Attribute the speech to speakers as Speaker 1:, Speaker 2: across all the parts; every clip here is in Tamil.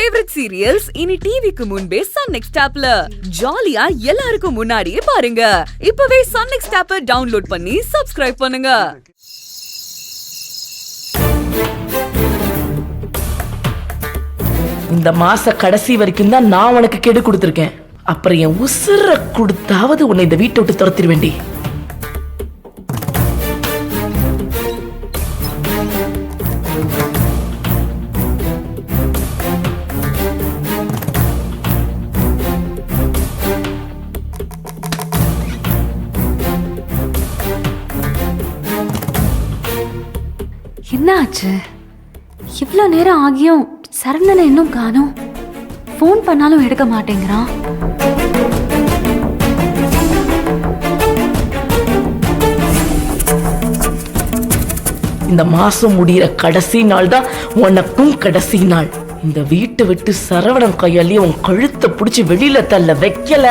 Speaker 1: ஃபேவரட் சீரியல்ஸ் இனி டிவிக்கு முன்பே சன் நெக்ஸ்ட் ஆப்ல ஜாலியா எல்லாருக்கும் முன்னாடியே பாருங்க. இப்பவே சன் நெக்ஸ்ட் ஆப்பை டவுன்லோட் பண்ணி சப்ஸ்கிரைப் பண்ணுங்க.
Speaker 2: இந்த மாச கடைசி வரைக்கும் தான் நான் உனக்கு கெடு கொடுத்துருக்கேன். அப்புறம் என் உசுர கொடுத்தாவது உன்னை இந்த வீட்டை விட்டு துரத்திடுவேண்டி.
Speaker 3: என்ன ஆச்சு? இவ்வளோ நேரம் ஆகியும் சரவணனை இன்னும் காணோம். ஃபோன் பண்ணாலும் எடுக்க மாட்டேங்கிறான்.
Speaker 2: இந்த மாசம் முடிகிற கடைசி நாள் தான் உனக்கும் கடைசி நாள். இந்த வீட்டை விட்டு சரவணன் கையாலேயே உன் கழுத்தை பிடிச்சி வெளியில தள்ள வைக்கல.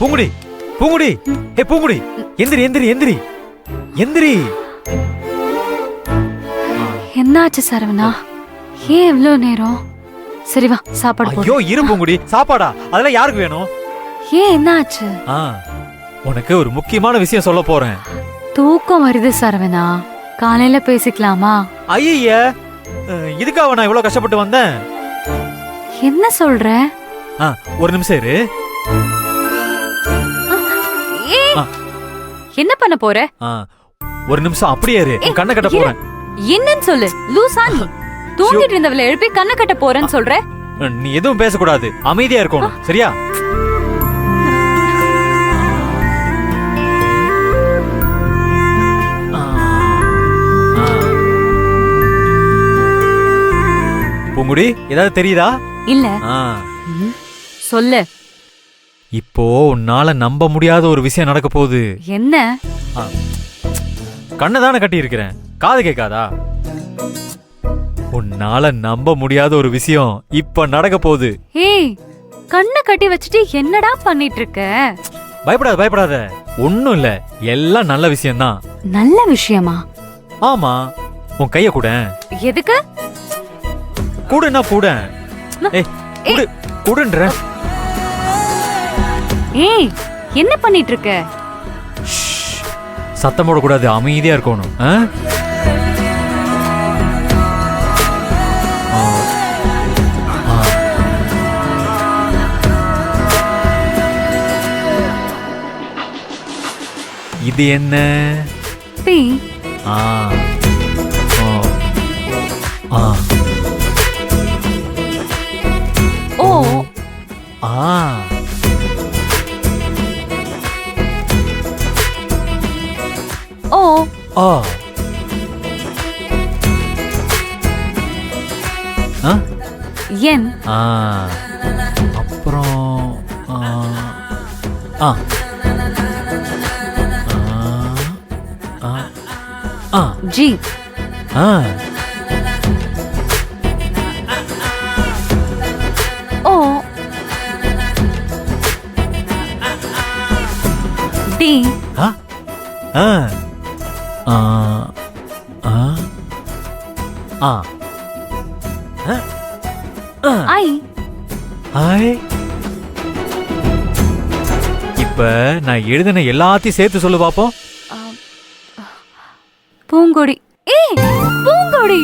Speaker 4: பூங்குடி, பூங்குடி, ஏ பூங்குடி, எந்திரி எந்திரி எந்திரி எந்திரி.
Speaker 3: என்னாச்சு சரவணா? ஏன் இவ்வளோ நேரம்? சரி வா சாப்பாடு போடு.
Speaker 4: ஐயோ இரு பூங்குடி, சாப்பாடா? அதெல்லாம் யாருக்கு வேணும்?
Speaker 3: ஏன் என்னாச்சு?
Speaker 4: உனக்கு ஒரு முக்கியமான விஷயம் சொல்ல போறேன்.
Speaker 3: தூக்கம் வருது சரவணா, காலையில பேசிக்கலாமா?
Speaker 4: ஐய இதுக்காக நான் இவ்வளவு கஷ்டப்பட்டு வந்தேன்.
Speaker 3: என்ன சொல்ற?
Speaker 4: ஒரு நிமிஷம் இரு.
Speaker 3: என்ன பண்ண போற?
Speaker 4: ஒரு நிமிஷம் அப்படியே இரு, கண்ணை கட்ட போறேன்.
Speaker 3: என்னன்னு சொல்லு. லூசா நீ? தூங்கிட்டு இருந்தவளை எழுப்பி கண்ணை கட்ட போறேன்னு சொல்ற?
Speaker 4: நீ எதுவும் பேசக்கூடாது, அமைதியா இருக்கணும், சரியா? பூங்குடி, ஏதாவது தெரியுதா?
Speaker 3: இல்ல. சொல்லு.
Speaker 4: இப்போ உன்னால நம்ப முடியாத ஒரு விஷயம் நடக்க போகுது.
Speaker 3: என்ன?
Speaker 4: கண்ணை தானே கட்டி இருக்கிறேன், காது கேட்காதா? உன்னால நம்ப முடியாத ஒரு விஷயம் இப்ப நடக்க போகுது.
Speaker 3: ஏய், கண்ணை கட்டி வச்சுட்டு என்னடா பண்ணிட்டு இருக்க?
Speaker 4: பயப்படாத பயப்படாத, ஒண்ணும் இல்ல, எல்லாம் நல்ல விஷயம்தான்.
Speaker 3: நல்ல விஷயமா?
Speaker 4: ஆமா, உன் கைய கூட.
Speaker 3: எதுக்கு?
Speaker 4: கூடுன்னா கூட. ஏய் குடு குடுன்ற.
Speaker 3: ஏய், என்ன பண்ணிட்டு இருக்க?
Speaker 4: சத்தம் போடக்கூடாது, அமைதியா இருக்கணும். இது என்ன?
Speaker 3: பி. ஓ. ஓ.
Speaker 4: ஓ.
Speaker 3: என்.
Speaker 4: அப்புறம்
Speaker 3: ஜி. ஓ. டி. ஐ.
Speaker 4: இப்ப நான் எழுதின எல்லாத்தையும் சேர்த்து சொல்லு பாப்போம்.
Speaker 3: பூங்கொடி. ஏய், பூங்கொடி.